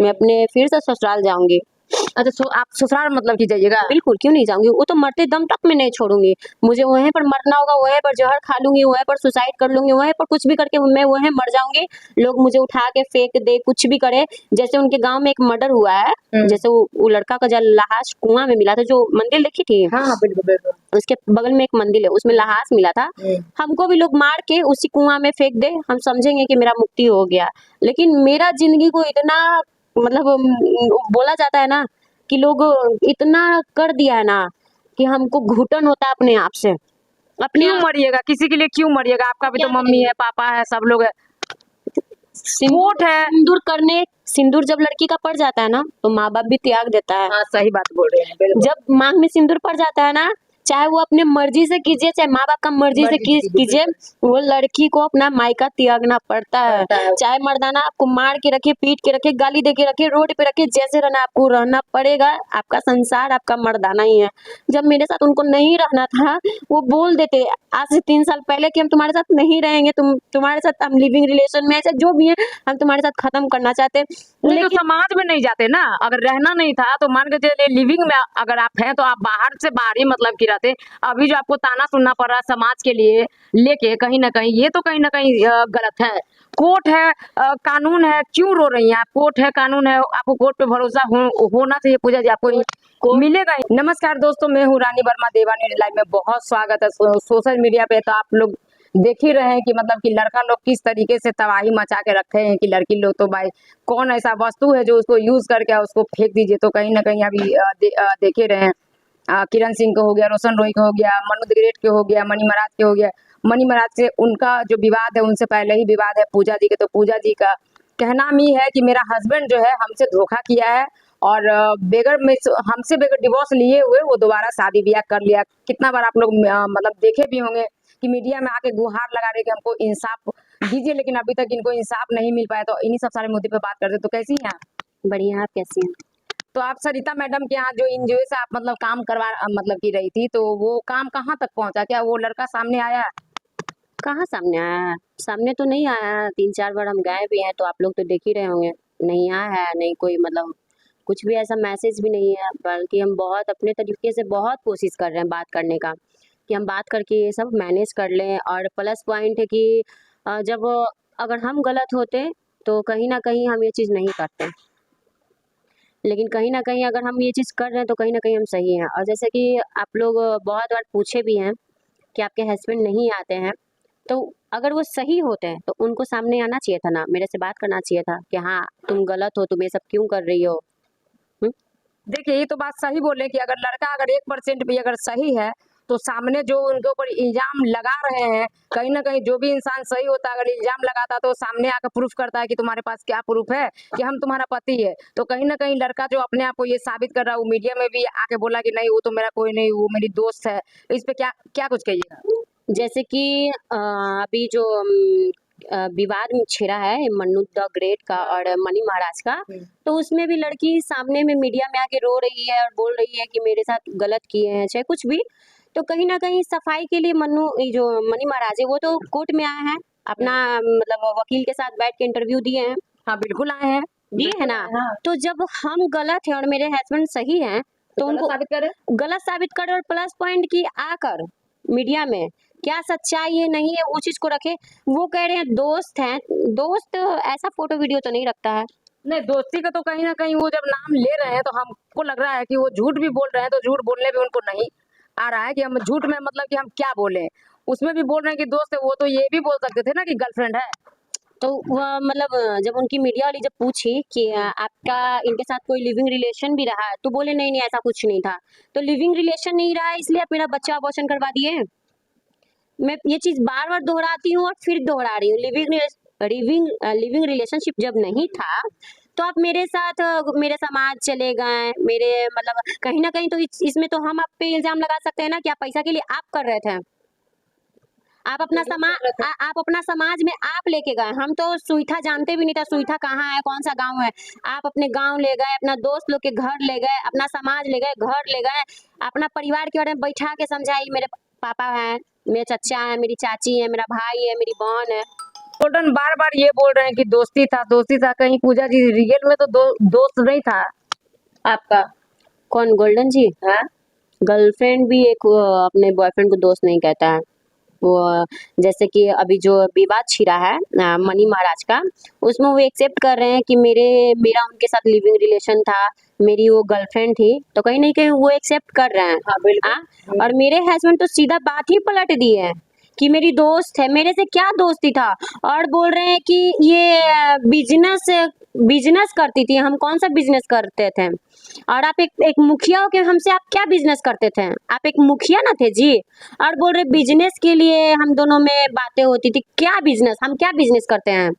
मैं अपने फिर से ससुराल जाऊंगी। अच्छा, आप ससुराल मतलब की जाइएगा? बिल्कुल, क्यों नहीं जाऊंगी, वो तो मरते दम तक मैं नहीं छोड़ूंगी। मुझे वहीं पर मरना होगा, वहीं पर जहर खा लूंगी, वहीं पर सुसाइड कर लूंगी, वहीं पर कुछ भी करके मैं वहीं मर जाऊंगी। लोग मुझे उठा के फेंक दे, कुछ भी करे। जैसे उनके गांव में एक मर्डर हुआ है, जैसे वो लड़का का जो लाश कुआं में मिला था, जो मंदिर देखी थी, हाँ बिल्कुल बिल्कुल, उसके बगल में एक मंदिर है, उसमें लाश मिला था। हमको भी लोग मार के उसी कुआं में फेंक दे, हम समझेंगे कि मेरा मुक्ति हो गया। लेकिन मेरा जिंदगी को इतना मतलब बोला जाता है ना कि लोग इतना कर दिया है ना कि हमको घुटन होता है अपने आप से। अपने क्यों आप मरिएगा? किसी के लिए क्यों मरिएगा? आपका भी क्या तो मम्मी करेंगे? है, पापा है, सब लोग है। सिंदूर है। सिंदूर जब लड़की का पड़ जाता है ना तो माँ बाप भी त्याग देता है। हाँ सही बात बोल रहे हैं, बिल्कुल। जब मांग में सिंदूर पड़ जाता है ना, चाहे वो अपने मर्जी से कीजिए, चाहे माँ बाप का मर्जी से कीजिए, वो लड़की को अपना मायका त्यागना पड़ता है। चाहे मर्दाना आपको मार के रखे, पीट के रखे, गाली दे के रखे, रोड पे रखे, जैसे रहना आपको रहना पड़ेगा। आपका संसार आपका मर्दाना ही है। जब मेरे साथ उनको नहीं रहना था, वो बोल देते आज से 3 साल पहले कि हम तुम्हारे साथ नहीं रहेंगे, तुम्हारे साथ हम लिविंग रिलेशन में, ऐसे जो भी है हम तुम्हारे साथ खत्म करना चाहते। नहीं तो समाज में नहीं जाते ना, अगर रहना नहीं था तो मान के चलिए लिविंग में अगर आप हैं तो आप बाहर से बाहर ही मतलब की रहते। अभी जो आपको ताना सुनना पड़ रहा है समाज के लिए लेके, कहीं ना कहीं ये तो कहीं ना कहीं गलत है। कोर्ट है, कानून है, क्यों रो रही हैं आप? कोर्ट है, कानून है, आपको कोर्ट पे भरोसा होना चाहिए। पूजा जी आपको मिलेगा ही। नमस्कार दोस्तों, मैं हूँ रानी वर्मा, देवा न्यूज लाइव में बहुत स्वागत है। सोशल मीडिया पे तो आप लोग देख ही रहे हैं कि मतलब कि लड़का लोग किस तरीके से तबाही मचा के रखे हैं कि लड़की लोग तो भाई कौन ऐसा वस्तु है जो उसको यूज करके उसको फेंक दीजिए। तो कहीं ना कहीं अभी देखे रहे हैं, किरण सिंह को हो गया, रोशन रोय को हो गया, मनु ग्रेट के हो गया, मनी महाराज के हो गया। मनी महाराज से उनका जो विवाद है, उनसे पहले ही विवाद है पूजा जी के। तो पूजा जी का कहना भी है कि मेरा हस्बैंड जो है हमसे धोखा किया है और हमसे बगैर डिवोर्स लिए हुए वो दोबारा शादी ब्याह कर लिया। कितना बार आप लोग मतलब देखे भी होंगे कि मीडिया में आके गुहार लगा रहे कि हमको इंसाफ दीजिए, लेकिन अभी तक इनको इंसाफ नहीं मिल पाया। तो इन्हीं सब सारे मुद्दे पे बात करते। तो कैसी हैं आप? बढ़िया, आप कैसी हैं? तो आप सरिता मैडम के यहाँ जो एनजीओ से आप मतलब काम करवा मतलब की रही थी, तो वो काम कहाँ तक पहुंचा? क्या वो लड़का सामने आया? कहाँ सामने आया है? सामने तो नहीं आया है। 3-4 बार हम गए भी हैं, तो आप लोग तो देख ही रहे होंगे। नहीं आया है, नहीं कोई मतलब कुछ भी ऐसा मैसेज भी नहीं है। बल्कि हम बहुत अपने तरीके से बहुत कोशिश कर रहे हैं बात करने का, कि हम बात करके ये सब मैनेज कर लें। और प्लस पॉइंट है कि जब अगर हम गलत होते तो कहीं ना कहीं हम ये चीज़ नहीं करते, लेकिन कहीं ना कहीं अगर हम ये चीज़ कर रहे हैं तो कहीं ना कहीं हम सही हैं। और जैसे कि आप लोग बहुत बार पूछे भी हैं कि आपके हस्बैंड नहीं आते हैं, तो अगर वो सही होते हैं तो उनको सामने आना चाहिए था ना, मेरे से बात करना चाहिए था कि हाँ तुम गलत हो, तुम ये सब क्यों कर रही हो। देखिए ये तो बात सही बोले कि अगर लड़का अगर 1% भी अगर सही है तो सामने जो उनके ऊपर इल्जाम लगा रहे हैं, कहीं ना कहीं जो भी इंसान सही होता है अगर इल्जाम लगाता तो सामने आकर प्रूफ करता है कि तुम्हारे पास क्या प्रूफ है कि हम तुम्हारा पति है। तो कहीं ना कहीं लड़का जो अपने आप को ये साबित कर रहा है, वो मीडिया में भी आके बोला कि नहीं वो तो मेरा कोई नहीं, वो मेरी दोस्त है। इस पे क्या क्या कुछ कहिएगा? जैसे कि अभी जो विवाद छिड़ा है मन्नू द ग्रेट का और मनी महाराज का, तो उसमें भी लड़की सामने में मीडिया में आके रो रही है और बोल रही है कि मेरे साथ गलत किए हैं, चाहे कुछ भी। तो कहीं ना कहीं सफाई के लिए ये जो मनी महाराज है वो तो कोर्ट में आए हैं, अपना मतलब वकील के साथ बैठ के इंटरव्यू दिए हैं। हाँ बिल्कुल आए हैं, दिए है ना। हाँ। तो जब हम गलत है और मेरे हस्बैंड सही हैं तो उनको गलत साबित करे। और प्लस पॉइंट की आकर मीडिया में क्या सच्चाई है नहीं है वो चीज को रखे। वो कह रहे हैं दोस्त हैं, दोस्त ऐसा फोटो वीडियो तो नहीं रखता है। नहीं दोस्ती का तो कहीं ना कहीं वो जब नाम ले रहे हैं तो हमको लग रहा है कि वो झूठ भी बोल रहे हैं। तो झूठ बोलने भी उनको नहीं आ रहा है कि हम झूठ में मतलब कि हम क्या बोले। उसमें भी बोल रहे हैं कि दोस्त है, वो तो ये भी बोल सकते थे ना कि गर्लफ्रेंड है। तो वह मतलब जब उनकी मीडिया वाली जब पूछी कि आपका इनके साथ कोई लिविंग रिलेशन भी रहा है, तो बोले नहीं नहीं ऐसा कुछ नहीं था। तो लिविंग रिलेशन नहीं रहा है इसलिए आप मेरा बच्चा अबॉर्शन करवा दिए। मैं ये चीज बार बार दोहराती हूँ और फिर दोहरा रही हूँ। लिविंग रिलेशनशिप जब नहीं था तो आप मेरे साथ मेरे समाज चले गए, मेरे मतलब कहीं ना कहीं तो इसमें तो हम आप पे इल्जाम लगा सकते हैं ना कि आप पैसा के लिए आप कर रहे थे। आप अपना समाज में आप लेके गए। हम तो सुईथा जानते भी नहीं था, सुईथा कहाँ है, कौन सा गांव है। आप अपने गांव ले गए, अपना दोस्त लोग के घर ले गए, अपना समाज ले गए, घर ले गए, अपना परिवार के बारे में बैठा के समझाई। मेरे पापा हैं, मेरे चचा है, मेरी चाची है, मेरा भाई है, मेरी बहन है। गोल्डन बार बार ये बोल रहे हैं कि दोस्ती था, कहीं पूजा जी रियल में तो दोस्त नहीं था आपका? कौन, गोल्डन जी? हाँ, गर्लफ्रेंड भी एक अपने बॉयफ्रेंड को दोस्त नहीं कहता है। वो जैसे कि अभी जो विवाद छिड़ा है मनी महाराज का, उसमें वो एक्सेप्ट कर रहे हैं कि मेरा उनके साथ लिविंग रिलेशन था, मेरी वो गर्लफ्रेंड थी, तो कहीं नहीं कहीं वो एक्सेप्ट कर रहे हैं। हाँ बिल्कुल। हाँ, और मेरे हस्बैंड तो सीधा बात ही पलट दी है कि मेरी दोस्त है, मेरे से क्या दोस्ती था, और बोल रहे हैं कि ये बिजनेस बिजनेस करती थी। हम कौन सा बिजनेस करते थे? और आप एक मुखिया हो के हमसे आप क्या बिजनेस करते थे? आप एक मुखिया ना थे जी, और बोल रहे बिजनेस के लिए हम दोनों में बातें होती थी। क्या बिजनेस? हम क्या बिजनेस करते हैं?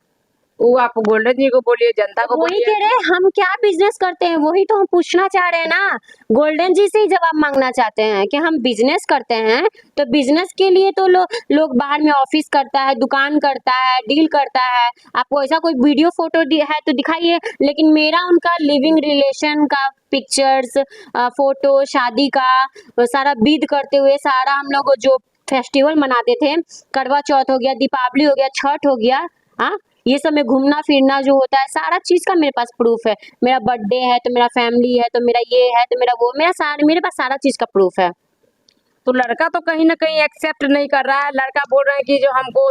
वो आप गोल्डन जी को बोलिए, जनता को वही बोलिए। कह रहे हैं, हम क्या बिजनेस करते हैं, वही तो हम पूछना चाह रहे हैं ना। गोल्डन जी से ही जवाब मांगना चाहते हैं कि हम बिजनेस करते हैं, तो बिजनेस के लिए तो लोग बाहर में ऑफिस करता है, दुकान करता है, डील करता है। आपको ऐसा कोई वीडियो फोटो है तो दिखाइए। लेकिन मेरा उनका लिविंग रिलेशन का पिक्चर्स, फोटो, शादी का सारा विद करते हुए, सारा हम लोग जो फेस्टिवल मनाते थे, करवा चौथ हो गया, दीपावली हो गया, छठ हो गया, हाँ, ये सब में घूमना फिरना जो होता है, सारा चीज का मेरे पास प्रूफ है। मेरा बर्थडे है तो मेरा फैमिली है, तो मेरा ये है तो मेरा वो, मेरे पास सारा चीज का प्रूफ है। तो लड़का तो कहीं ना कहीं एक्सेप्ट नहीं कर रहा है। लड़का बोल रहा है कि जो हमको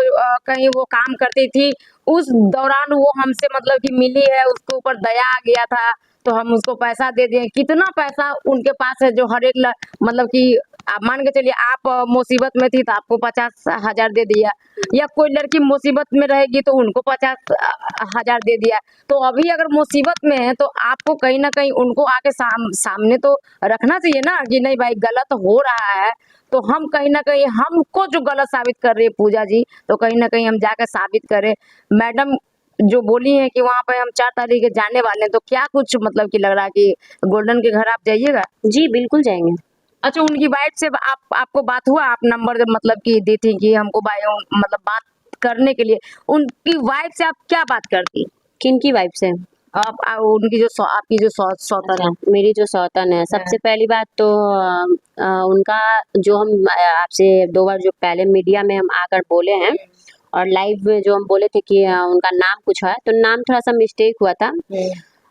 कहीं वो काम करती थी, उस दौरान वो हमसे मतलब कि मिली है, उसके ऊपर दया आ गया था, तो हम उसको पैसा दे दिए। कितना पैसा उनके पास है जो हर एक मतलब कि आप मान के चलिए, आप मुसीबत में थी तो आपको 50,000 दे दिया, या कोई लड़की मुसीबत में रहेगी तो उनको 50,000 दे दिया। तो अभी अगर मुसीबत में है तो आपको कहीं ना कहीं उनको आके सामने तो रखना चाहिए ना कि नहीं भाई गलत हो रहा है, तो हम कहीं ना कहीं हमको जो गलत साबित कर रही है पूजा जी, तो कहीं ना कहीं हम जाकर साबित करें। मैडम जो बोली है कि वहां पे हम 4 तारीख के जाने वाले हैं, तो क्या कुछ मतलब कि लग रहा है कि गोल्डन के घर आप जाइएगा? जी बिल्कुल जाएंगे। अच्छा, उनकी वाइफ से आपको बात हुआ? आप नंबर मतलब कि दी थी कि हमको मतलब बात करने के लिए, उनकी वाइफ से आप क्या बात करती? किनकी वाइफ से? उनकी जो आपकी जो सौतन है। मेरी जो सौतन है, सबसे पहली बात तो उनका जो हम आपसे 2 बार जो पहले मीडिया में हम आकर बोले हैं, और लाइव में जो हम बोले थे कि उनका नाम कुछ है, तो नाम थोड़ा सा मिस्टेक हुआ था।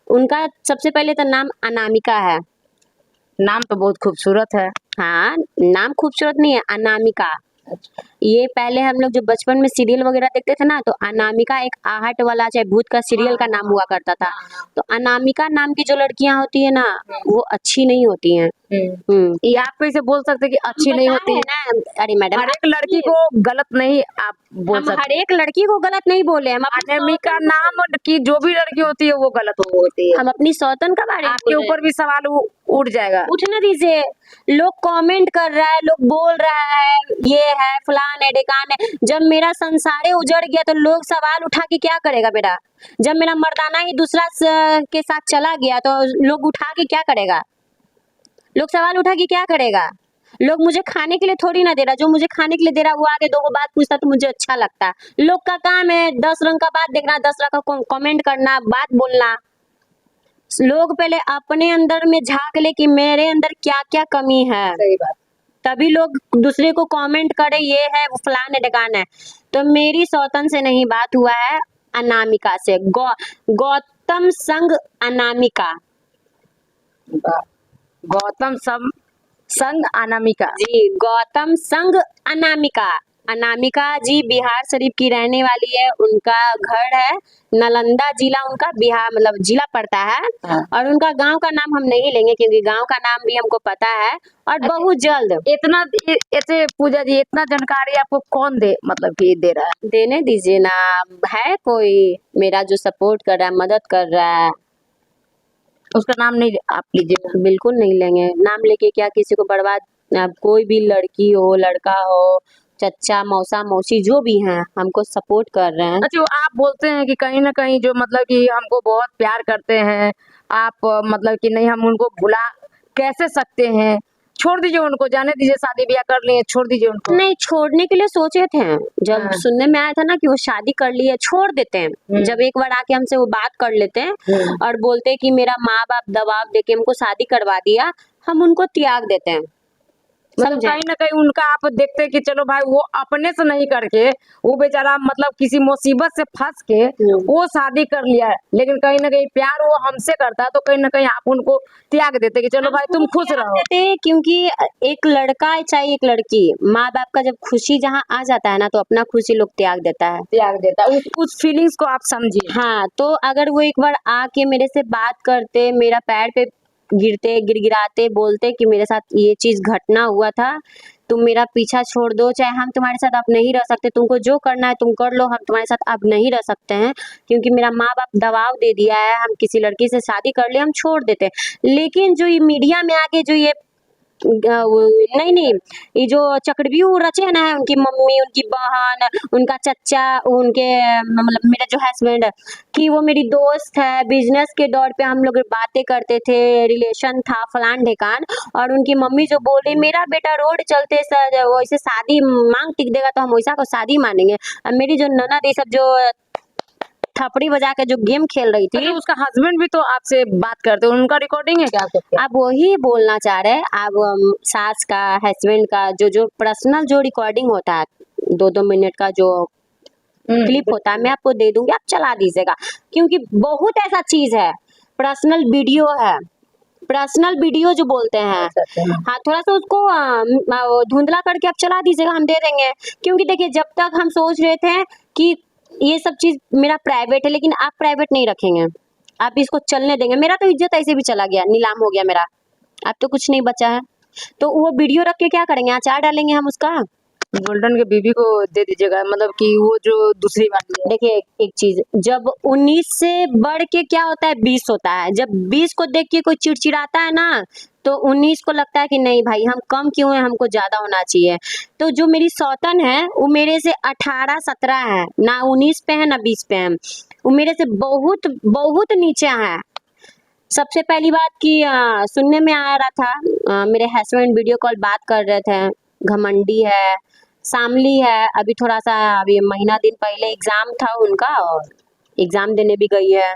उनका सबसे पहले तो नाम अनामिका है। नाम तो बहुत खूबसूरत है। हाँ, नाम खूबसूरत नहीं है, अनामिका। ये पहले हम लोग जो बचपन में सीरियल वगैरह देखते थे ना, तो अनामिका एक आहट वाला चाहे भूत का सीरियल का नाम हुआ करता था। तो अनामिका नाम की जो लड़कियां होती है ना, वो अच्छी नहीं होती हैं। ये आप कैसे बोल सकते कि अच्छी नहीं होती? है ना, अरे मैडम, हर एक लड़की को गलत नहीं आप बोल हम सकते। हर एक लड़की को गलत नहीं बोले, हम अनामिका नाम की जो भी लड़की होती है वो गलत होती है। हम अपनी सौतन का बारे में आपके बोल रहे हैं। ऊपर भी सवाल उठ जाएगा। उठने दीजिए, लोग कमेंट कर रहा है, लोग बोल रहा है, ये है फलान है ढिकान है। जब मेरा संसारे उजड़ गया तो लोग सवाल उठा के क्या करेगा बेटा? जब मेरा मर्दाना ही दूसरा के साथ चला गया तो लोग उठा के क्या करेगा? लोग सवाल उठा के क्या करेगा? लोग मुझे खाने के लिए थोड़ी ना दे रहा, जो मुझे खाने के लिए दे रहा वो आगे 2 बात पूछता तो मुझे अच्छा लगता। लोग का काम है 10 रंग का बात देखना, 10 रंग का कमेंट करना, बात बोलना। लोग पहले अपने अंदर में झांक ले कि मेरे अंदर क्या क्या कमी है, सही बात। तभी लोग दूसरे को कमेंट करे ये है वो फलान है ढकान है। तो मेरी सौतन से नहीं बात हुआ है, अनामिका से। गौतम संग अनामिका। गौतम संग अनामिका जी, गौतम संग अनामिका। अनामिका जी बिहार शरीफ की रहने वाली है। उनका घर है नालंदा जिला, उनका बिहार मतलब जिला पड़ता है। हाँ। और उनका गांव का नाम हम नहीं लेंगे क्योंकि गांव का नाम भी हमको पता है, और बहुत जल्द। इतना ऐसे पूजा जी, इतना जानकारी आपको कौन मतलब कि दे रहा है? देने दीजिए ना, है कोई मेरा जो सपोर्ट कर रहा है, मदद कर रहा है। उसका नाम नहीं आप लीजिए। बिल्कुल नहीं लेंगे, नाम लेके क्या किसी को बर्बाद। अब कोई भी लड़की हो, लड़का हो, चच्चा मौसा मौसी जो भी हैं, हमको सपोर्ट कर रहे हैं। अच्छा, आप बोलते हैं कि कहीं ना कहीं जो मतलब कि हमको बहुत प्यार करते हैं आप, मतलब कि नहीं हम उनको भुला कैसे सकते हैं? छोड़ दीजिए उनको, जाने दीजिए, शादी ब्याह कर लिए, छोड़ दीजिए उनको। नहीं, छोड़ने के लिए सोचे थे, जब हाँ। सुनने में आया था ना कि वो शादी कर ली है, छोड़ देते हैं। जब एक बार आके हमसे वो बात कर लेते हैं और बोलते हैं कि मेरा माँ बाप दबाव देके हमको शादी करवा दिया, हम उनको त्याग देते हैं। मतलब समझे? कहीं ना कहीं उनका आप देखते हैं कि चलो भाई वो अपने से नहीं करके वो बेचारा मतलब किसी मुसीबत से फंस के वो शादी कर लिया है, लेकिन कहीं ना कहीं प्यार वो हमसे करता है तो कहीं ना कहीं आप उनको त्याग देते कि चलो भाई तुम खुश रहो। कहते हैं क्योंकि एक लड़का है चाहे एक लड़की, माँ बाप का जब खुशी जहाँ आ जाता है ना तो अपना खुशी लोग त्याग देता है। त्याग देता है, उस फीलिंग्स को आप समझिए। हाँ, तो अगर वो एक बार आके मेरे से बात करते, मेरा पैर पे गिरते, गिड़गिड़ाते, बोलते कि मेरे साथ ये चीज़ घटना हुआ था, तुम मेरा पीछा छोड़ दो, चाहे हम तुम्हारे साथ अब नहीं रह सकते, तुमको जो करना है तुम कर लो, हम तुम्हारे साथ अब नहीं रह सकते हैं, क्योंकि मेरा माँ-बाप दबाव दे दिया है, हम किसी लड़की से शादी कर लिए, हम छोड़ देते हैं। लेकिन जो ये मीडिया में आके जो ये नहीं, ये जो चक्रव्यूह रचे हैं ना, उनकी मम्मी, उनकी बहन, उनका चच्चा, उनके मतलब मेरा जो हस्बैंड, कि वो मेरी दोस्त है, बिजनेस के दौर पे हम लोग बातें करते थे, रिलेशन था फलान ढेकान, और उनकी मम्मी जो बोली मेरा बेटा रोड चलते सर वैसे शादी मांग टिक देगा तो हम वैसा को शादी मानेंगे। अब मेरी जो ननद ये सब जो थपड़ी बजा के जो गेम खेल रही थी, अच्छा, उसका हस्बैंड भी तो आपसे बात करते हैं, उनका रिकॉर्डिंग है क्या आपके पास? आप वही बोलना चाह रहे हैं। आप सास का, हस्बैंड का जो पर्सनल जो रिकॉर्डिंग होता है 2-2 मिनट का जो क्लिप होता है, मैं आपको दे दूंगी, आप चला दीजिएगा, क्योंकि बहुत ऐसा चीज है, पर्सनल वीडियो है, पर्सनल वीडियो जो बोलते हैं। हाँ, थोड़ा सा उसको धुंधला करके आप चला दीजिएगा, हम दे देंगे। क्योंकि देखिए, जब तक हम सोच रहे थे कि ये सब चीज मेरा प्राइवेट है, लेकिन आप प्राइवेट नहीं रखेंगे, आप इसको चलने देंगे। मेरा तो इज्जत ऐसे भी चला गया, नीलाम हो गया मेरा, अब तो कुछ नहीं बचा है। तो वो वीडियो रख के क्या करेंगे, अचार डालेंगे हम उसका। गोल्डन के बीबी को दे दीजिएगा, मतलब कि वो जो दूसरी वाली है। देखिए, एक चीज, जब 19 से बढ़ के क्या होता है, 20 होता है। जब 20 को देख के कोई चिड़चिड़ाता है ना, तो 19 को लगता है कि नहीं भाई, हम कम क्यों है, हमको ज्यादा होना चाहिए। तो जो मेरी सौतन है वो मेरे से 18-17 है, ना 19 पे है ना 20 पे है, वो मेरे से बहुत बहुत नीचे है। सबसे पहली बात कि सुनने में आ रहा था, मेरे हस्बैंड वीडियो कॉल बात कर रहे थे, घमंडी है, शामली है, अभी थोड़ा सा अभी महीना दिन पहले एग्जाम था उनका और एग्जाम देने भी गई है,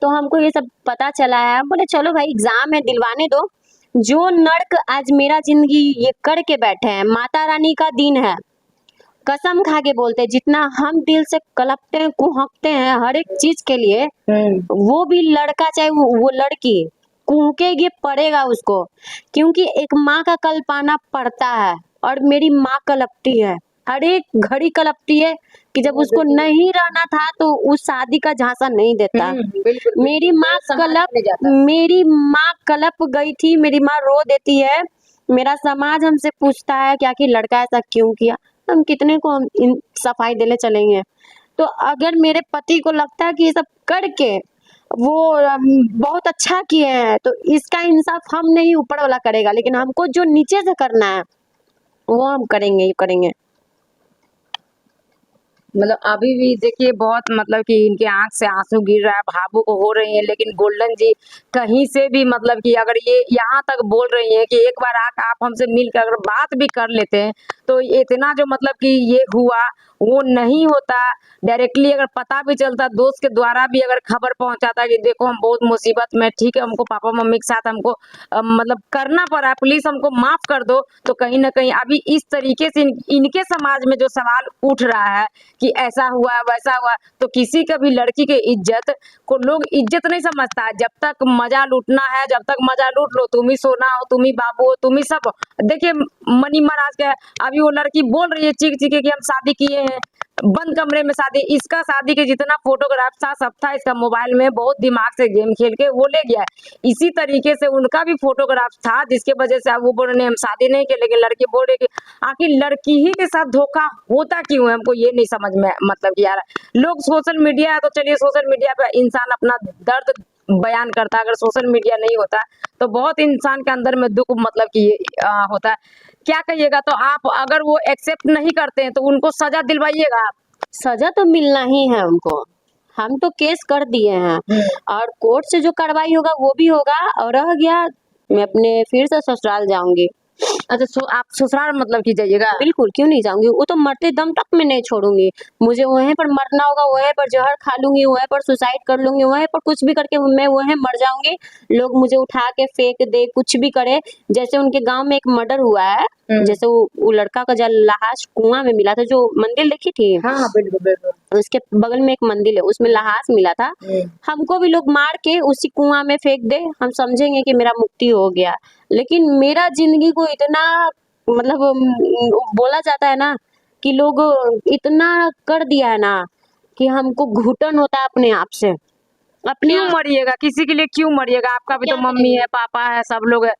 तो हमको ये सब पता चला है। हम बोले चलो भाई एग्जाम है, दिलवाने दो। जो नर्क आज मेरा जिंदगी ये करके बैठे हैं, माता रानी का दिन है, कसम खा के बोलते हैं, जितना हम दिल से कलपते हैं, कुहकते हैं हर एक चीज के लिए, वो भी लड़का चाहे वो लड़की कूकेगी पड़ेगा उसको, क्योंकि एक माँ का कल पाना पड़ता है, और मेरी माँ कलपती है, हर एक घड़ी कलपती है कि जब उसको नहीं रहना था तो उस शादी का झांसा नहीं देता। मेरी माँ कलप गई थी, मेरी माँ रो देती है, मेरा समाज हमसे पूछता है कि आखिर लड़का ऐसा क्यों किया, हम कितने को इन सफाई देने चलेंगे। तो अगर मेरे पति को लगता है कि ये सब करके वो बहुत अच्छा किए हैं, तो इसका इंसाफ हम नहीं, ऊपर वाला करेगा, लेकिन हमको जो नीचे से करना है वो हम करेंगे ही करेंगे। मतलब अभी भी देखिए बहुत मतलब कि इनके आंख से आंसू गिर रहा है, भावुक हो रही हैं, लेकिन गोल्डन जी कहीं से भी मतलब कि अगर ये यहाँ तक बोल रही हैं कि एक बार आप हमसे मिलकर अगर बात भी कर लेते हैं तो इतना जो मतलब कि ये हुआ वो नहीं होता। डायरेक्टली अगर पता भी चलता, दोस्त के द्वारा भी अगर खबर पहुंचाता कि देखो हम बहुत मुसीबत में, ठीक है हमको पापा मम्मी के साथ हमको मतलब करना पड़ा, प्लीज हमको माफ कर दो, तो कहीं ना कहीं अभी इस तरीके से इनके समाज में जो सवाल उठ रहा है कि ऐसा हुआ वैसा हुआ, तो किसी का भी लड़की के इज्जत को लोग इज्जत नहीं समझता है। जब तक मजा लूटना है, जब तक मजा लूट लो, तुम ही सोना हो, तुम ही बाबू हो, तुम ही सब। देखिए मनी महाराज के अभी वो लड़की बोल रही है चीख चीख के कि हम शादी किए हैं, बंद कमरे में शादी। इसका शादी के जितना फोटोग्राफ था सब था इसका मोबाइल में, बहुत दिमाग से गेम खेल के वो ले गया। इसी तरीके से उनका भी फोटोग्राफ था, जिसके वजह से वो बोल रहे हम शादी नहीं किए, लेकिन लड़की बोल रही कि आखिर लड़की ही के साथ धोखा होता क्यों है, हमको ये नहीं समझ में मतलब कि यार। लोग सोशल मीडिया है तो चलिए सोशल मीडिया पे इंसान अपना दर्द बयान करता है, अगर सोशल मीडिया नहीं होता तो बहुत इंसान के अंदर में दुख मतलब कि होता है। क्या कहिएगा, तो आप अगर वो एक्सेप्ट नहीं करते हैं तो उनको सजा दिलवाइएगा आप? सजा तो मिलना ही है उनको, हम तो केस कर दिए हैं, और कोर्ट से जो कार्रवाई होगा वो भी होगा। और रह गया, मैं अपने फिर से ससुराल जाऊंगी। अच्छा, आप ससुराल मतलब की जाइएगा? बिल्कुल, क्यों नहीं जाऊंगी, वो तो मरते दम तक मैं नहीं छोड़ूंगी। मुझे वहीं पर मरना होगा, वहीं पर जहर खा लूंगी, वहीं पर सुसाइड कर लूंगी, वहीं पर कुछ भी करके मैं वहीं मर जाऊंगी। लोग मुझे उठा के फेंक दे, कुछ भी करे। जैसे उनके गांव में एक मर्डर हुआ है, जैसे वो लड़का का जो लाश कुआं में मिला था, जो मंदिर देखी थी, हाँ बिल्कुल बिल्कुल। उसके बगल में एक मंदिर है, उसमें लाश मिला था। हमको भी लोग मार के उसी कुआं में फेंक दे, हम समझेंगे कि मेरा मुक्ति हो गया। लेकिन मेरा जिंदगी को इतना मतलब बोला जाता है ना कि लोग इतना कर दिया है ना कि हमको घुटन होता है अपने आप से, अपने क्यों आप। मरिएगा? किसी के लिए क्यों मरिएगा? आपका भी क्या तो मम्मी करेंगे? है, पापा है, सब लोग है।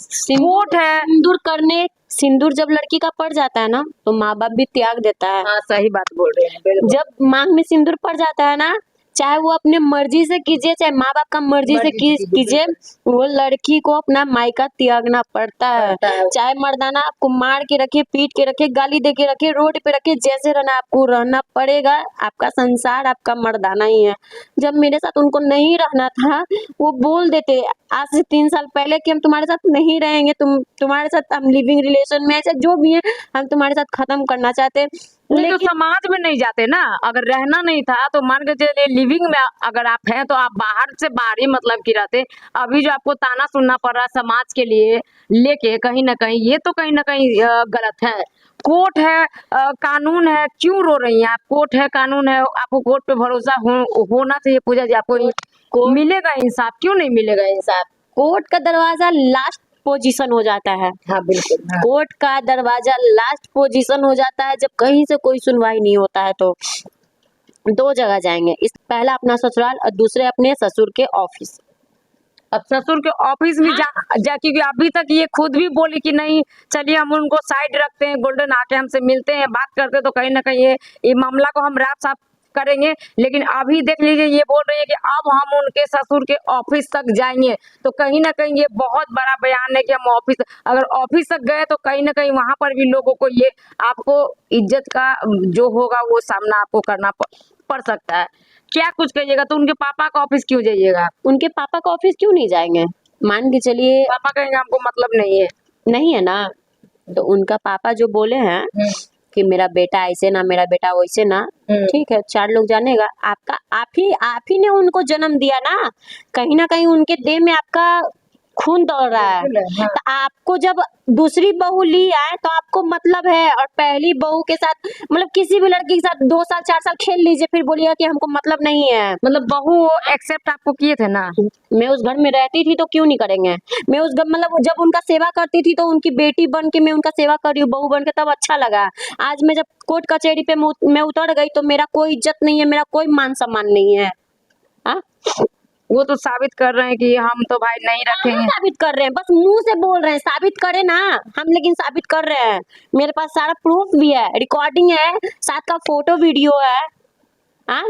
सिंदूर है। सिंदूर जब लड़की का पड़ जाता है ना तो माँ बाप भी त्याग देता है। हाँ सही बात बोल रहे हैं, बिल्कुल। जब मांग में सिंदूर पड़ जाता है ना, चाहे वो अपने मर्जी से कीजिए, चाहे माँ बाप का मर्जी से कीजिए, वो लड़की को अपना मायका त्यागना पड़ता है। चाहे मर्दाना आपको मार के रखे, पीट के रखे, गाली दे के रखे, रोड पे रखे, जैसे रहना आपको रहना पड़ेगा। आपका संसार आपका मर्दाना ही है। जब मेरे साथ उनको नहीं रहना था, वो बोल देते आज से 3 साल पहले कि हम तुम्हारे साथ नहीं रहेंगे, तुम्हारे साथ हम लिविंग रिलेशन में ऐसे जो भी है, हम तुम्हारे साथ खत्म करना चाहते हैं। नहीं तो लेकिन समाज में नहीं जाते ना। अगर रहना नहीं था तो मान के चलिए लिविंग में अगर आप हैं तो आप बाहर से बाहर ही मतलब की रहते। अभी जो आपको ताना सुनना पड़ रहा है समाज के लिए लेके, कहीं ना कहीं ये तो कहीं ना कहीं गलत है। कोर्ट है, कानून है, क्यों रो रही हैं आप? कोर्ट है, कानून है, आपको कोर्ट पे भरोसा होना चाहिए। पूजा जी, आपको मिलेगा इंसाफ, क्यों नहीं मिलेगा इंसाफ? कोर्ट का दरवाजा लास्ट पोजीशन हो जाता है। हाँ बिल्कुल। हाँ। कोर्ट का दरवाजा लास्ट पोजीशन हो जाता है जब कहीं से कोई सुनवाई नहीं होता है। तो 2 जगह जाएंगे, इस पहला अपना ससुराल और दूसरे अपने ससुर के ऑफिस। अब ससुर के ऑफिस में जा क्योंकि अभी तक ये खुद भी बोली कि नहीं चलिए हम उनको साइड रखते हैं, गोल्डन आके हमसे मिलते हैं, बात करते हैं, तो कहीं ना कहीं ये मामला को हम राफ साफ करेंगे। लेकिन अभी देख लीजिए ये बोल रही है कि अब हम उनके ससुर के ऑफिस तक जाएंगे। तो कहीं ना कहीं ये बहुत बड़ा बयान है कि हम ऑफिस, अगर ऑफिस तक गए तो कहीं ना कहीं वहां पर भी लोगों को ये आपको इज्जत का जो होगा वो सामना आपको करना पड़ सकता है। क्या कुछ कहिएगा? तो उनके पापा का ऑफिस क्यों जाइएगा? उनके पापा का ऑफिस क्यों नहीं जाएंगे? मान के चलिए पापा कहेंगे हमको मतलब नहीं है। नहीं है ना, तो उनका पापा जो बोले हैं कि मेरा बेटा ऐसे ना, मेरा बेटा वैसे ना, ठीक है, 4 लोग जानेगा। आप ही ने उनको जन्म दिया ना, कहीं ना कहीं उनके देह में आपका खून दौड़ रहा है। हाँ। तो आपको जब दूसरी बहू ली है तो आपको मतलब है, और पहली बहू के साथ मतलब किसी भी लड़की के साथ 2 साल 4 साल खेल लीजिए, फिर बोलिएगा कि हमको मतलब नहीं है। मतलब बहू एक्सेप्ट आपको किए थे ना? मैं उस घर में रहती थी तो क्यों नहीं करेंगे? मैं उस घर मतलब जब उनका सेवा करती थी तो उनकी बेटी बन के मैं उनका सेवा कर रही हूँ, बहू बन के, तब अच्छा लगा। आज मैं जब कोर्ट कचहरी पे मैं उतर गई तो मेरा कोई इज्जत नहीं है, मेरा कोई मान सम्मान नहीं है। हाँ, वो तो साबित कर रहे हैं कि हम तो भाई नहीं रखेंगे। साबित कर रहे हैं, बस मुंह से बोल रहे हैं, साबित करें ना हम, लेकिन साबित कर रहे हैं। मेरे पास सारा प्रूफ भी है, रिकॉर्डिंग है, साथ का फोटो वीडियो है। हाँ,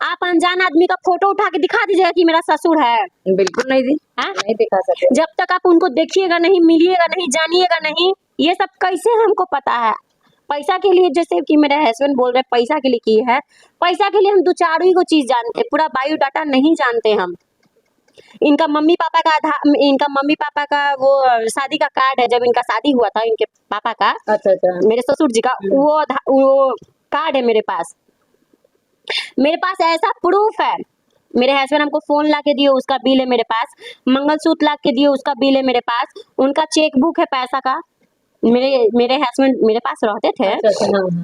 आप अनजान आदमी का फोटो उठा के दिखा दीजिएगा कि मेरा ससुर है। बिल्कुल नहीं दी। हाँ? नहीं दिखा सकते। जब तक आप उनको देखिएगा नहीं, मिलिएगा नहीं, जानिएगा नहीं, ये सब कैसे हमको पता है? पैसा के लिए, जैसे कि मेरे हस्बैंड बोल रहे हैं पैसा के लिए की है, पैसा के लिए हम 2-4 ही को चीज जानते हैं, पूरा बायोडाटा नहीं जानते हम। इनका मम्मी पापा का वो शादी का कार्ड है, जब इनका शादी हुआ था इनके पापा का, अच्छा मेरे ससुर जी का, वो कार्ड है मेरे पास। मेरे पास ऐसा प्रूफ है। मेरे हस्बैंड हमको फोन ला के दिए, उसका बिल है मेरे पास। मंगलसूत्र ला के दिए, उसका बिल है मेरे पास। उनका चेकबुक है पैसा का, मेरे हस्बैंड मेरे पास रहते थे। अच्छा।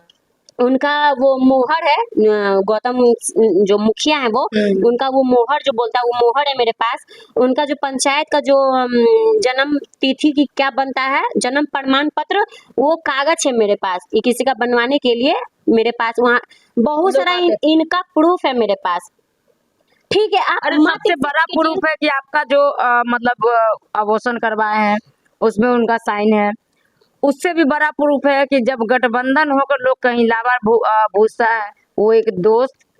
उनका वो मोहर है, गौतम जो मुखिया है वो, उनका वो मोहर जो बोलता है वो मोहर है मेरे पास। उनका जो पंचायत का जो जन्म तिथि की क्या बनता है, जन्म प्रमाण पत्र, वो कागज है मेरे पास। ये किसी का बनवाने के लिए मेरे पास वहाँ बहुत सारा इनका प्रूफ है मेरे पास। ठीक है, आप सबसे बड़ा प्रूफ है कि आपका जो मतलब अबॉर्शन करवाए हैं उसमें उनका साइन है। उससे भी बड़ा प्रूफ है कि जब गठबंधन होकर लोग कहीं लावा भूसा है, वो एक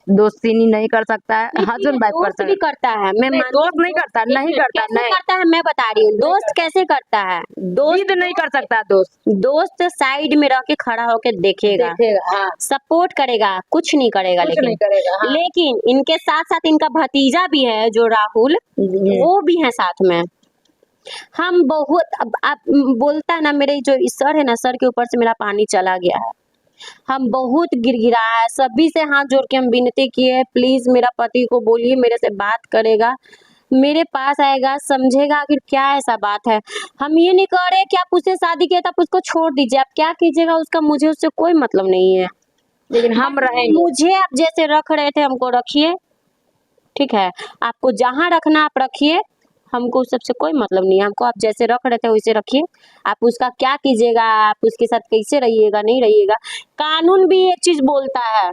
दोस्ती नहीं कर सकता है, हस्बैंड वाइफ कर सकता भी करता है। मैं दोस्त नहीं करता, नहीं करता, नहीं करता है। मैं बता रही हूँ दोस्त कैसे करता है। दोस्त नहीं कर सकता। दोस्त साइड में रह के खड़ा होके देखेगा, हाँ। सपोर्ट करेगा, कुछ नहीं करेगा, हाँ। लेकिन इनके साथ साथ इनका भतीजा भी है जो राहुल, वो भी है साथ में। हम बहुत अब आप बोलता है ना, मेरे जो सर है ना, सर के ऊपर से मेरा पानी चला गया है। हम बहुत गिड़गिड़ाया है, सभी से हाथ जोड़ के हम विनती किए, प्लीज मेरा पति को बोलिए मेरे से बात करेगा, मेरे पास आएगा, समझेगा आखिर क्या ऐसा बात है। हम ये नहीं कह रहे कि आप उससे शादी किया तो आप उसको छोड़ दीजिए, आप क्या कीजिएगा उसका, मुझे उससे कोई मतलब नहीं है। लेकिन हम रहेंगे। मुझे आप जैसे रख रहे थे हमको रखिए, ठीक है, आपको जहाँ रखना आप रखिए, हमको उस सबसे कोई मतलब नहीं है। हमको आप जैसे रख रहे थे वैसे रखिए, आप उसका क्या कीजिएगा, आप उसके साथ कैसे रहिएगा नहीं रहिएगा, कानून भी एक चीज बोलता है,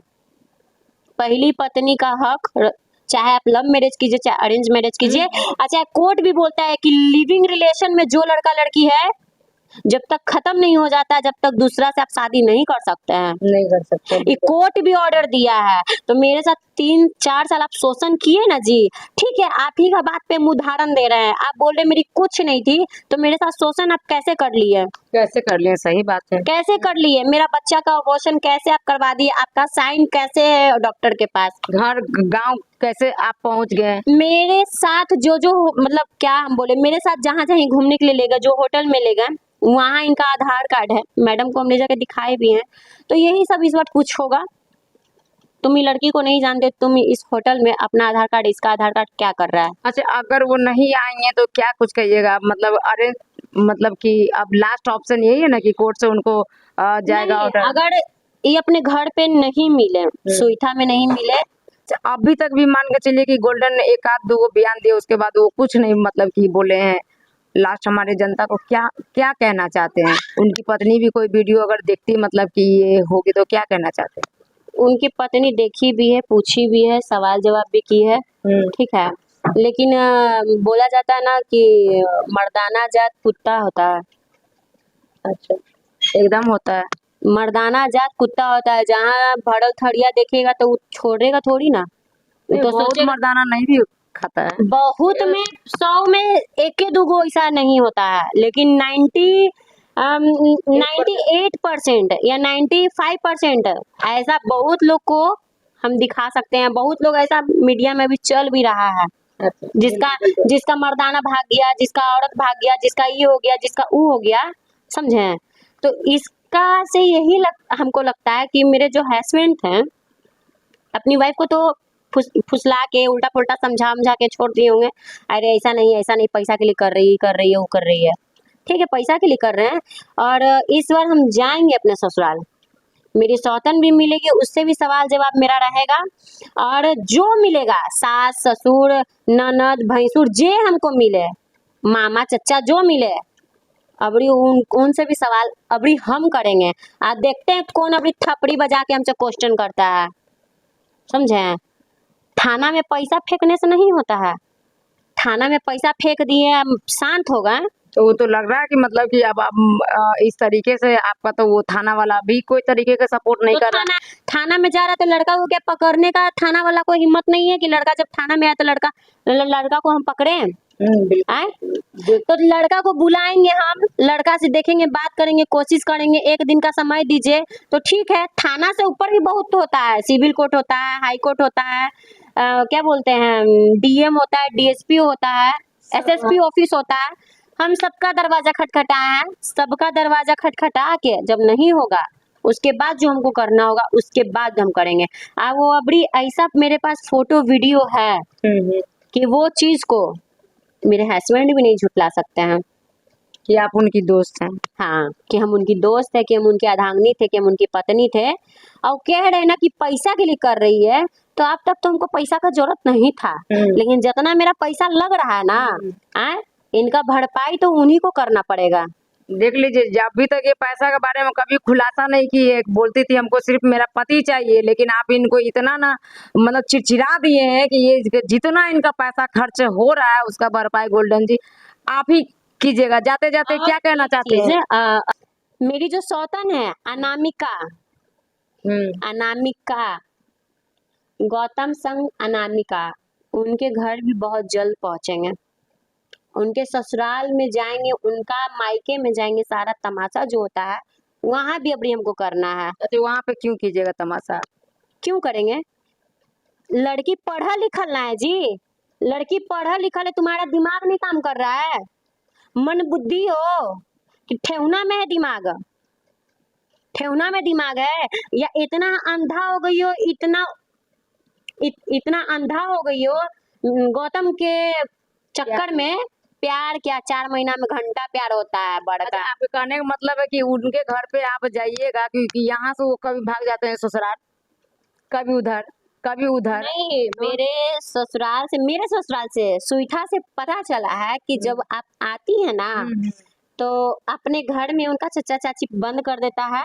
पहली पत्नी का हक, चाहे आप लव मैरिज कीजिए चाहे अरेंज मैरिज कीजिए, अच्छा कोर्ट भी बोलता है कि लिविंग रिलेशन में जो लड़का लड़की है, जब तक खत्म नहीं हो जाता जब तक दूसरा से आप शादी नहीं कर सकते हैं। नहीं कर सकते। ये कोर्ट भी ऑर्डर दिया है। तो मेरे साथ 3-4 साल आप शोषण किए ना जी, ठीक है, आप ही का बात पे हम उदाहरण दे रहे हैं, आप बोल रहे मेरी कुछ नहीं थी, तो मेरे साथ शोषण आप कैसे कर लिए, कैसे कर लिए, सही बात है। कैसे कर लिए, मेरा बच्चा का अबॉर्शन कैसे आप करवा दिए, आपका साइन कैसे है डॉक्टर के पास, घर गांव कैसे आप पहुंच गए। मेरे साथ जो जो मतलब क्या हम बोले, मेरे साथ जहाँ जहाँ घूमने के लिए ले गए, जो होटल में ले गए, वहाँ इनका आधार कार्ड है, मैडम को हमने जाके दिखाए भी हैं। तो यही सब इस वक्त कुछ होगा, तुम ये लड़की को नहीं जानते, तुम इस होटल में अपना आधार कार्ड, इसका आधार कार्ड क्या कर रहा है। अच्छा, अगर वो नहीं आएंगे तो क्या कुछ कहिएगा, मतलब अरे मतलब कि अब लास्ट ऑप्शन यही है ना कि कोर्ट से उनको जाएगा नहीं, ऑर्डर। अगर ये अपने घर पे नहीं मिले, सुईथा में नहीं मिले, अभी तक भी मान के चलिए कि गोल्डन ने एक आध दो बयान दिए, उसके बाद वो कुछ नहीं मतलब कि बोले हैं, लास्ट हमारे जनता को क्या क्या कहना चाहते हैं। उनकी पत्नी भी कोई वीडियो अगर देखती मतलब कि ये होगी तो क्या कहना चाहते हैं। उनकी पत्नी देखी भी है, पूछी भी है, सवाल जवाब भी की है, ठीक है, लेकिन बोला जाता है ना कि मर्दाना जात कुत्ता होता है। अच्छा, एकदम होता है। मर्दाना जात कुत्ता होता है, जहाँ भड़ल थड़िया देखेगा तो वो छोड़ेगा थोड़ी ना, वो तो बहुत सोचेगा। मर्दाना नहीं भी खाता है। बहुत में 100 में एक दो गो ऐसा नहीं होता है, लेकिन 98% या 95% ऐसा बहुत लोग को हम दिखा सकते हैं, बहुत लोग ऐसा मीडिया में भी चल भी रहा है, जिसका जिसका मर्दाना भाग गया, जिसका औरत भाग गया, जिसका ये हो गया, जिसका वो हो गया, समझे। तो इसका से यही हमको लगता है कि मेरे जो हस्बैंड थे अपनी वाइफ को तो फुसला के उल्टा पुल्टा समझा के छोड़ दिए होंगे, अरे ऐसा नहीं पैसा के लिए कर रही है वो कर रही है, ठीक है, पैसा के लिए कर रहे हैं। और इस बार हम जाएंगे अपने ससुराल, मेरी सौतन भी मिलेगी, उससे भी सवाल जवाब मेरा रहेगा, और जो मिलेगा सास ससुर ननद भैंसुर जे हमको मिले, मामा चचा जो मिले, अबरी उनसे भी सवाल अबरी हम करेंगे। आप देखते हैं कौन अबरी थपड़ी बजा के हमसे क्वेश्चन करता है, समझे। थाना में पैसा फेंकने से नहीं होता है, थाना में पैसा फेंक दिए हम शांत हो गए, तो वो तो लग रहा है कि मतलब कि अब आप इस तरीके से आपका तो वो थाना वाला भी कोई तरीके का सपोर्ट नहीं तो कर रहा। थाना में जा रहा तो लड़का को क्या पकड़ने का, थाना वाला को हिम्मत नहीं है कि लड़का जब थाना में आया तो लड़का को हम पकड़े आए। तो लड़का को बुलाएंगे, हम लड़का से देखेंगे, बात करेंगे, कोशिश करेंगे, एक दिन का समय दीजिए तो ठीक है। थाना से ऊपर भी बहुत होता है, सिविल कोर्ट होता है, हाई कोर्ट होता है, क्या बोलते हैं, डीएम होता है, डीएसपी होता है, एसएसपी ऑफिस होता है। हम सबका दरवाजा खटखटाए हैं, सबका दरवाजा खटखटा के जब नहीं होगा उसके बाद जो हमको करना होगा उसके बाद हम करेंगे। वो अबड़ी ऐसा मेरे पास फोटो वीडियो है कि वो चीज को मेरे हस्बैंड भी नहीं झुटला सकते हैं कि आप उनकी दोस्त हैं। हाँ, कि हम उनकी दोस्त है, कि हम उनकी अर्धांगिनी थे, कि हम उनकी पत्नी थे, और कह रहे ना कि पैसा के लिए कर रही है, तो अब तक तो हमको पैसा का जरूरत नहीं था, लेकिन जितना मेरा पैसा लग रहा है ना, इनका भरपाई तो उन्हीं को करना पड़ेगा। देख लीजिए, जब भी तक ये पैसा के बारे में कभी खुलासा नहीं की है, बोलती थी हमको सिर्फ मेरा पति चाहिए, लेकिन आप इनको इतना ना मतलब चिड़चिड़ा दिए हैं कि ये जितना इनका पैसा खर्च हो रहा है उसका भरपाई गोल्डन जी आप ही कीजिएगा। जाते जाते क्या कहना चाहते हैं। मेरी जो सौतन है अनामिका, अनामिका गौतम संग अनामिका, उनके घर भी बहुत जल्द पहुंचेंगे, उनके ससुराल में जाएंगे, उनका मायके में जाएंगे, सारा तमाशा जो होता है वहां भी अभी हमको करना है। तो वहाँ पे क्यों कीजिएगा तमाशा, क्यों करेंगे, लड़की पढ़ा लिखल ना है जी, लड़की पढ़ा लिखल है, तुम्हारा दिमाग नहीं काम कर रहा है, मन बुद्धि हो कि ठेहुना में है दिमाग, ठेहुना में दिमाग है, या इतना अंधा हो गई हो, इतना अंधा हो गई हो गौतम के चक्कर में। प्यार क्या 4 महीना में घंटा प्यार होता है अच्छा, बड़का। आपके कहने का मतलब है कि उनके घर पे आप जाइएगा, क्योंकि यहाँ से वो कभी भाग जाते हैं ससुराल, कभी उधर कभी उधर। नहीं, मेरे ससुराल से सुईठा से पता चला है कि जब आप आती है ना तो अपने घर में उनका चचा चाची बंद कर देता है,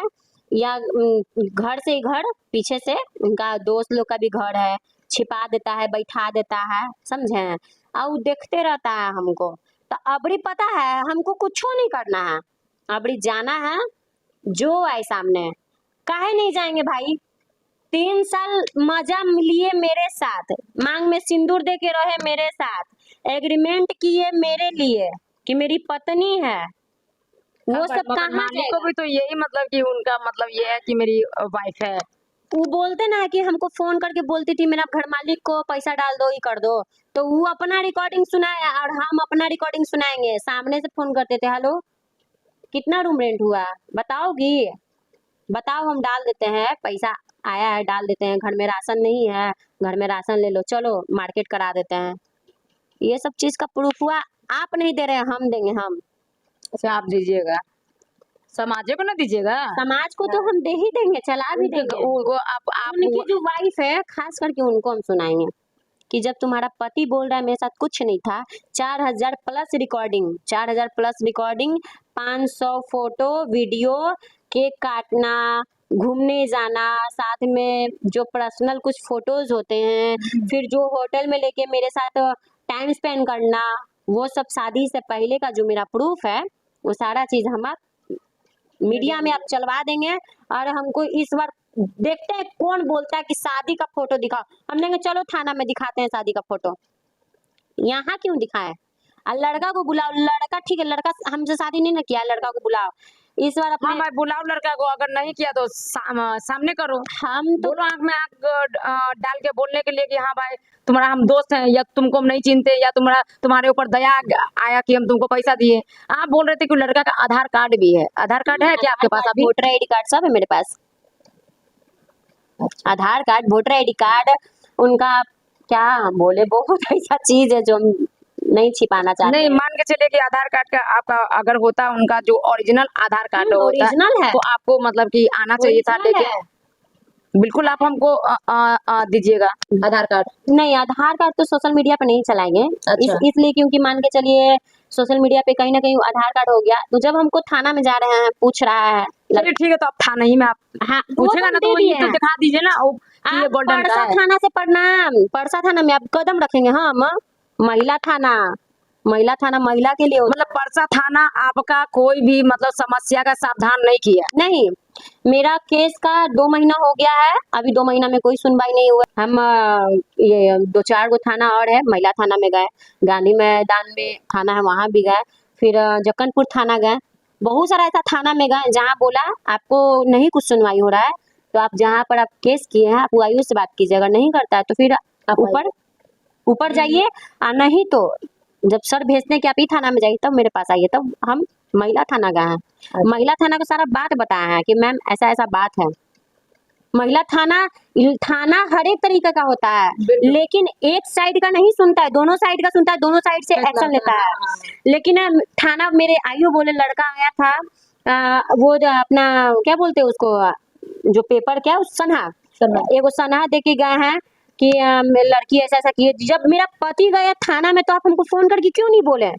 या घर से घर पीछे से उनका दोस्त लोग का भी घर है, छिपा देता है, बैठा देता है, समझे, और वो देखते रहता है हमको। तो अबरी पता है हमको कुछ नहीं करना है, अबरी जाना है जो आए सामने। काहे नहीं जाएंगे भाई, 3 साल मजा लिए मेरे साथ, मांग में सिंदूर दे के रहे मेरे साथ, एग्रीमेंट किए मेरे लिए कि मेरी पत्नी है, वो सब कहाँ मालिक को जाएगा? भी तो यही मतलब कि उनका मतलब ये है कि मेरी वाइफ है। वो बोलते ना कि हमको फोन करके बोलती थी मेरा घर मालिक को पैसा डाल दो, ही कर दो, तो वो अपना रिकॉर्डिंग सुनाया और हम अपना रिकॉर्डिंग सुनाएंगे। सामने से फोन करते थे, हेलो कितना रूम रेंट हुआ बताओगी, बताओ हम डाल देते हैं, पैसा आया है डाल देते हैं, घर में राशन नहीं है, घर में राशन ले लो, चलो मार्केट करा देते हैं। ये सब चीज का प्रूफ हुआ, आप नहीं दे रहे हैं, हम देंगे हम। अच्छा, आप दीजिएगा, समाज को ना दीजिएगा। समाज को तो हम दे ही देंगे, चला भी देंगे। वो आप उनकी जो वाइफ है खास करके उनको हम सुनाएंगे कि जब तुम्हारा पति बोल रहा है मेरे साथ कुछ नहीं था, 4000 plus recording, 4000 plus recording, 500 photo video, cake काटना, घूमने जाना, साथ में जो पर्सनल कुछ फोटोज होते हैं, फिर जो होटल में लेके मेरे साथ टाइम स्पेंड करना, वो सब शादी से पहले का जो मेरा प्रूफ है वो सारा चीज हम आप मीडिया में आप चलवा देंगे। और हमको इस बार देखते हैं कौन बोलता है कि शादी का फोटो दिखाओ, हम लेंगे चलो थाना में दिखाते हैं शादी का फोटो, यहाँ क्यों दिखाएं? और लड़का को बुलाओ, लड़का ठीक है, लड़का हमसे शादी नहीं ना किया, लड़का को बुलाओ इस बार अपने। हाँ भाई, बुलाओ लड़का को, अगर नहीं किया तो सामने करो, हम तो बोलो आंख में आंख डाल के बोलने के लिए कि हाँ भाई तुम्हारा हम दोस्त हैं, या तुमको हम नहीं चिनते, या तुम्हारे ऊपर दया आया कि हम तुमको पैसा दिए। आप बोल रहे थे कि लड़का का आधार कार्ड भी है, आधार कार्ड है क्या आपके पास अभी? वोटर आईडी कार्ड सब है मेरे पास, आधार कार्ड, वोटर आईडी कार्ड, उनका क्या बोले, बहुत ऐसा चीज है जो हम नहीं छिपाना चाहते। नहीं, मान के चलिए कि आधार कार्ड का आपका अगर होता, उनका जो ओरिजिनल आधार कार्ड होता ओरिजिनल है, तो आपको मतलब कि आना चाहिए था, ओरिजिनल लेकिन है। बिल्कुल आप हमको दीजिएगा आधार कार्ड। नहीं, आधार कार्ड तो सोशल मीडिया पे नहीं चलाएंगे। अच्छा। इसलिए क्योंकि मान के चलिए सोशल मीडिया पे कहीं ना कहीं आधार कार्ड हो गया, तो जब हमको थाना में जा रहे हैं पूछ रहा है चलिए ठीक है, तो आप थाना ही में आप हाँ, पूछेगा ना, तो ये तो दिखा दीजिए ना कि ये गोल्डन का परसा है। थाना से परसा थाना में आप कदम रखेंगे हम, महिला थाना, महिला थाना महिला के लिए मतलब परसा थाना आपका कोई भी मतलब समस्या का समाधान नहीं किया? नहीं, मेरा केस का 2 महीना हो गया है, अभी 2 महीना में कोई सुनवाई नहीं हुआ। हम ये 2-4 गो थाना और है, महिला थाना में गए, गांधी मैदान में थाना है वहां भी गए, फिर जक्कनपुर थाना गए, बहुत सारा ऐसा थाना में गए जहाँ बोला आपको नहीं कुछ सुनवाई हो रहा है तो आप जहाँ पर आप केस किए हैं आप आयु से बात कीजिए, अगर नहीं करता है तो फिर आप ऊपर जाइए, और नहीं तो जब सर भेजते हैं कि आप ही थाना में जाइए तब मेरे पास आइए, तब हम महिला थाना गए हैं। महिला थाना को सारा बात बताया है कि मैम ऐसा ऐसा बात है। महिला थाना हर एक तरीके का होता है, लेकिन एक साइड का नहीं सुनता है, दोनों साइड का सुनता है, दोनों साइड से एक्शन लेता है। लेकिन थाना मेरे आयु बोले लड़का आया था, वो जो अपना क्या बोलते हैं उसको, जो पेपर क्या सनहा, एगो सनहा दे के गए हैं कि लड़की ऐसा ऐसा की। जब मेरा पति गया थाना में तो आप हमको फोन करके क्यों नहीं बोले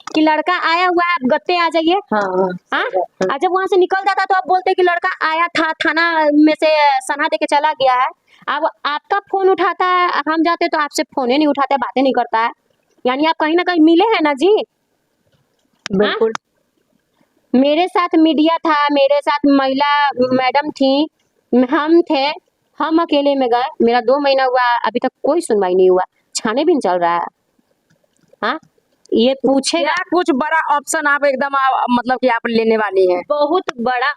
कि लड़का आया हुआ है, आप गत्ते आ जाइए। हाँ, जब वहां से निकल जाता तो आप बोलते कि लड़का आया था, थाना में से सनहा दे के चला गया है। अब आपका फोन उठाता है, हम जाते तो आपसे फोन ही नहीं उठाता, बातें नहीं करता है, यानी आप कहीं ना कहीं मिले हैं ना जी। बिल्कुल। मेरे साथ मीडिया था, मेरे साथ महिला मैडम थी, हम थे, हम अकेले में गए, मेरा 2 महीना हुआ, अभी तक कोई सुनवाई नहीं हुआ, छानबीन चल रहा है। हाँ, ये पूछेगा कुछ बड़ा ऑप्शन आप एकदम मतलब कि आप लेने वाली हैं? बहुत बड़ा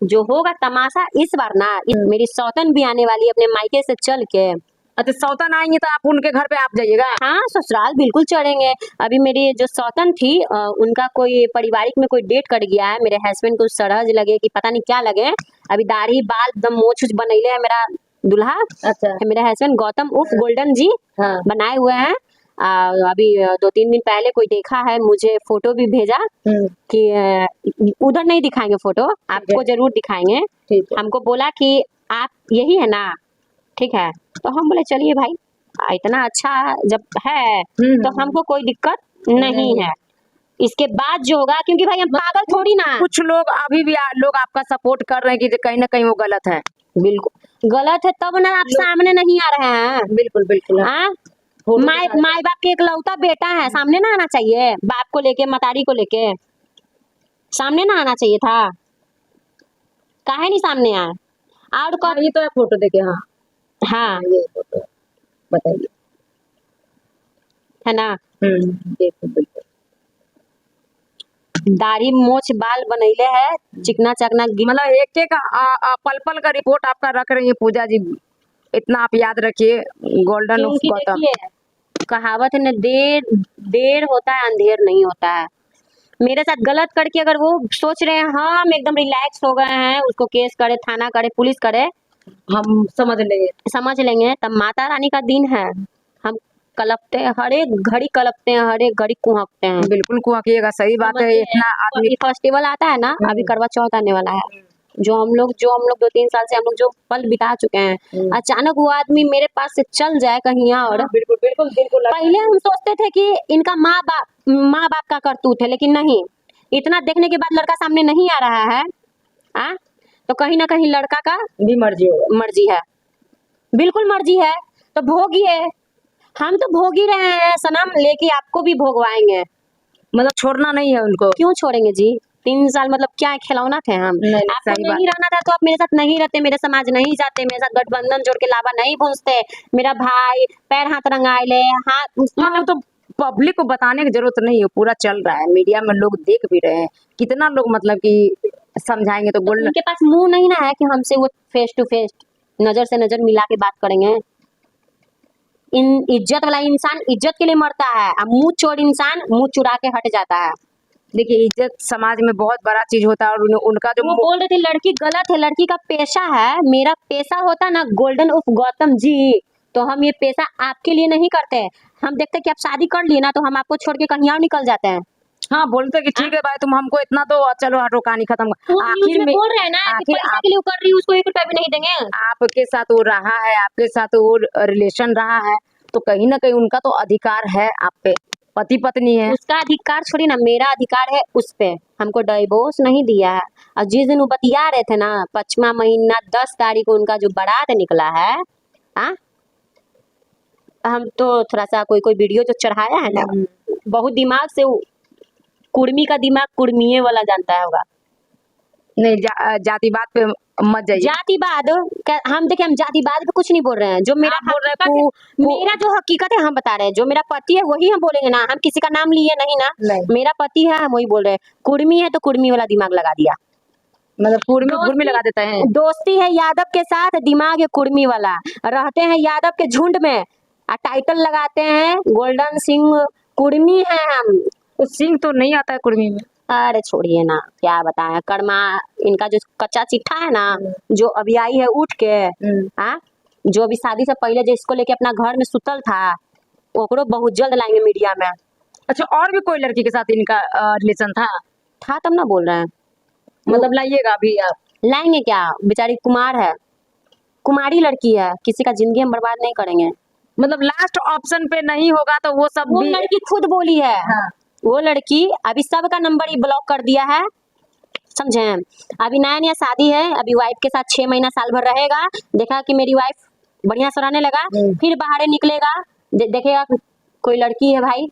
जो होगा तमाशा इस बार ना, मेरी सौतन भी आने वाली है अपने मायके से चल के, अच्छा सौतन आएंगे तो आप उनके घर पे आप जाइएगा? हाँ, ससुराल बिल्कुल चढ़ेंगे। अभी मेरी जो सौतन थी उनका कोई पारिवारिक में कोई डेट कट गया है। मेरे हस्बैंड को सरहज लगे कि पता नहीं क्या लगे। अभी दाढ़ी बाल एकदम मोछ बनैले है मेरा दूल्हा। अच्छा मेरे हस्बैंड गौतम उर्फ गोल्डन जी हाँ बनाए हुए हैं। अभी 2-3 दिन पहले कोई देखा है, मुझे फोटो भी भेजा कि उधर नहीं दिखाएंगे फोटो, आपको जरूर दिखाएंगे। ठीक है। हमको बोला कि आप यही है ना, ठीक है। तो हम बोले चलिए भाई, इतना अच्छा जब है तो हमको कोई दिक्कत नहीं है। इसके बाद जो होगा, क्योंकि भाई हम पागल थोड़ी ना। कुछ लोग अभी भी लोग आपका सपोर्ट कर रहे हैं कि कहीं ना कहीं वो गलत है। बिल्कुल गलत है, तब ना आप सामने नहीं आ रहे हैं। बिल्कुल बिल्कुल हाँ, माई माई बाप के इकलौता बेटा है, सामने ना आना चाहिए। बाप को लेके मतारी को लेके सामने ना आना चाहिए था, काहे नहीं सामने आए? और हाँ, ये तो है फोटो देखे। हाँ हाँ ये फोटो बताइए। है ना, बिल्कुल बिल्कुल। दाढ़ी मोछ बाल बनैले है, चिकना चकना मतलब एक एक पल पल का रिपोर्ट आपका रख रही है पूजा जी, इतना आप याद रखिए। गोल्डन क्योंकि गौतम। देखिए कहावत है ना, देर देर होता है अंधेर नहीं होता है। मेरे साथ गलत करके अगर वो सोच रहे हैं हाँ हम एकदम रिलैक्स हो गए हैं, उसको केस करे, थाना करे, पुलिस करे, हम समझ लेंगे। तब माता रानी का दिन है। हम कलपते हैं, हर एक घड़ी कलपते हैं, हर एक घड़ी कुहकते हैं। बिल्कुल कुआकिएगा, सही बात है। इतना आदमी ये फेस्टिवल आता है ना, अभी करवा चौथ आने वाला है, जो हम लोग 2-3 साल से हम लोग जो पल बिता चुके हैं, अचानक वो आदमी मेरे पास से चल जाए कहीं और। बिल्कुल बिल्कुल बिल्कुल। पहले हम सोचते थे कि इनका माँ बाप का करतूत है, लेकिन नहीं, इतना देखने के बाद लड़का सामने नहीं आ रहा है तो कहीं ना कहीं लड़का का भी मर्जी है, बिल्कुल मर्जी है। तो भोगिए, हम तो भोग ही रहे हैं सनम, लेके आपको भी भोगवाएंगे। मतलब छोड़ना नहीं है उनको। क्यों छोड़ेंगे जी? 3 साल मतलब क्या खिलौना थे हम? आपको सही नहीं रहना था तो आप मेरे साथ नहीं रहते, मेरे समाज नहीं जाते, मेरे साथ गठबंधन जोड़ के लावा नहीं पूछते। मेरा भाई पैर हाथ रंगाए ले, हाथ मतलब तो पब्लिक को बताने की जरूरत नहीं है, पूरा चल रहा है, मीडिया में लोग देख भी रहे हैं। कितना लोग मतलब कि समझाएंगे तो गोल्डन। उनके पास मुंह नहीं ना है कि हमसे वो फेस टू फेस नजर से नजर मिला के बात करेंगे। इन इज्जत वाला इंसान इज्जत के लिए मरता है, अब मुंह चोर इंसान मुंह चुरा के हट जाता है। देखिए इज्जत समाज में बहुत बड़ा चीज होता है, और उनका जो वो बोल रहे थे लड़की गलत है, लड़की का पेशा है। मेरा पेशा होता ना गोल्डन उफ गौतम जी, तो हम ये पेशा आपके लिए नहीं करते। हम देखते कि आप शादी कर लिए ना, तो हम आपको छोड़ के कहीं और निकल जाते हैं। हाँ बोलते कि ठीक है भाई तुम हमको इतना दो, चलो हटो कहानी खत्म। आखिर में बोल रहे हैं ना कि पैसा के लिए कर रही हूँ, उसको 1 रुपया भी नहीं देंगे। आपके साथ वो रहा है, आपके साथ वो रिलेशन रहा है, तो कहीं ना कहीं उनका तो अधिकार है आप पे, पति पत्नी है। उसका अधिकार छोड़ी ना, मेरा अधिकार है उस पे। हमको डिवोर्स नहीं दिया है। और जिस दिन वो बतिया रहे थे ना, 5वां महीना 10 तारीख को उनका जो बारात निकला है, हम तो थोड़ा सा कोई वीडियो जो चढ़ाया है ना, बहुत दिमाग से कुर्मी का दिमाग कुर्मिये वाला जानता होगा। नहीं जातिवाद पे मत जाइए। जातिवाद हम देखिए, हम जातिवाद पे कुछ नहीं बोल रहे हैं। जो मेरा बोल रहे हकीकत है, मेरा जो हकीकत है हम बता रहे हैं। जो मेरा पति है वही हम बोलेंगे ना, हम किसी का नाम लिए नहीं ना। मेरा पति है, हम वही बोल रहे हैं। कुर्मी है तो कुर्मी वाला दिमाग लगा दिया, मतलब कुर्मी लगा देता है। दोस्ती है यादव के साथ, दिमाग है कुर्मी वाला। रहते हैं यादव के झुंड में, टाइटल लगाते हैं गोल्डन सिंह, कुर्मी है हम। तो सिंह तो नहीं आता है कुर्मी में। अरे छोड़िए ना, क्या बताएं। कर्मा इनका जो कच्चा चिट्ठा है ना, जो अभी आई है उठ के, जो अभी शादी से पहले जिसको लेके अपना घर में सुतल था, ओकरो बहुत जल्द लाएंगे मीडिया में। अच्छा, और भी कोई लड़की के साथ इनका रिलेशन था तब ना बोल रहे हैं। मतलब लाइएगा अभी आप? लाएंगे क्या, बेचारी कुमार है, कुमारी लड़की है, किसी का जिंदगी हम बर्बाद नहीं करेंगे। मतलब लास्ट ऑप्शन पे नहीं होगा तो वो सब वो भी लड़की खुद बोली है। वो लड़की अभी सबका नंबर ही ब्लॉक कर दिया है, समझे। अभी नया शादी है, अभी वाइफ के साथ 6 महीना साल भर रहेगा। देखा कि मेरी वाइफ बढ़िया से रहने लगा, फिर बाहर निकलेगा, देखेगा कोई लड़की है भाई,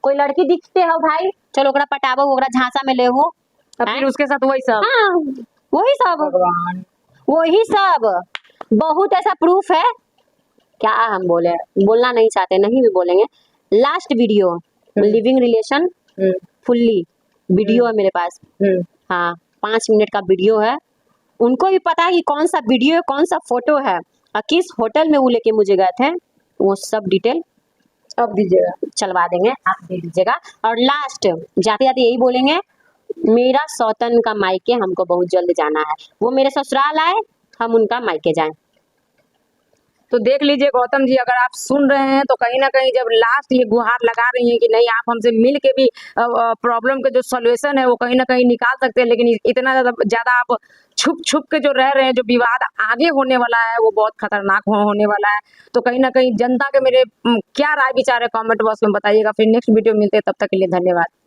कोई लड़की दिखते हो भाई, चलो ओकरा पटाबो, ओकरा झांसा में ले हो, फिर उसके साथ वही सब। हाँ, वही सब बहुत ऐसा प्रूफ है। क्या हम बोले, बोलना नहीं चाहते, नहीं भी बोलेंगे। Last video living relation fully video है मेरे पास। हाँ, 5 मिनट का वीडियो है। उनको भी पता है कि कौन सा वीडियो है, कौन सा फोटो है। और किस होटल में वो लेके मुझे गए थे, वो सब डिटेल अब दीजिएगा। चलवा देंगे, आप दे दीजिएगा। और लास्ट जाते जाते यही बोलेंगे, मेरा सौतन का मायके हमको बहुत जल्द जाना है, वो मेरे ससुराल आए, हम उनका मायके जाएं। तो देख लीजिए गौतम जी, अगर आप सुन रहे हैं तो कहीं ना कहीं जब लास्ट ये गुहार लगा रही हैं कि नहीं आप हमसे मिल के भी प्रॉब्लम के जो सॉल्यूशन है वो कहीं ना कहीं निकाल सकते हैं, लेकिन इतना ज़्यादा आप छुप छुप के जो रह रहे हैं, जो विवाद आगे होने वाला है वो बहुत खतरनाक होने वाला है। तो कहीं ना कहीं जनता के मेरे क्या राय विचार है कमेंट बॉक्स में बताइएगा। फिर नेक्स्ट वीडियो मिलते हैं, तब तक के लिए धन्यवाद।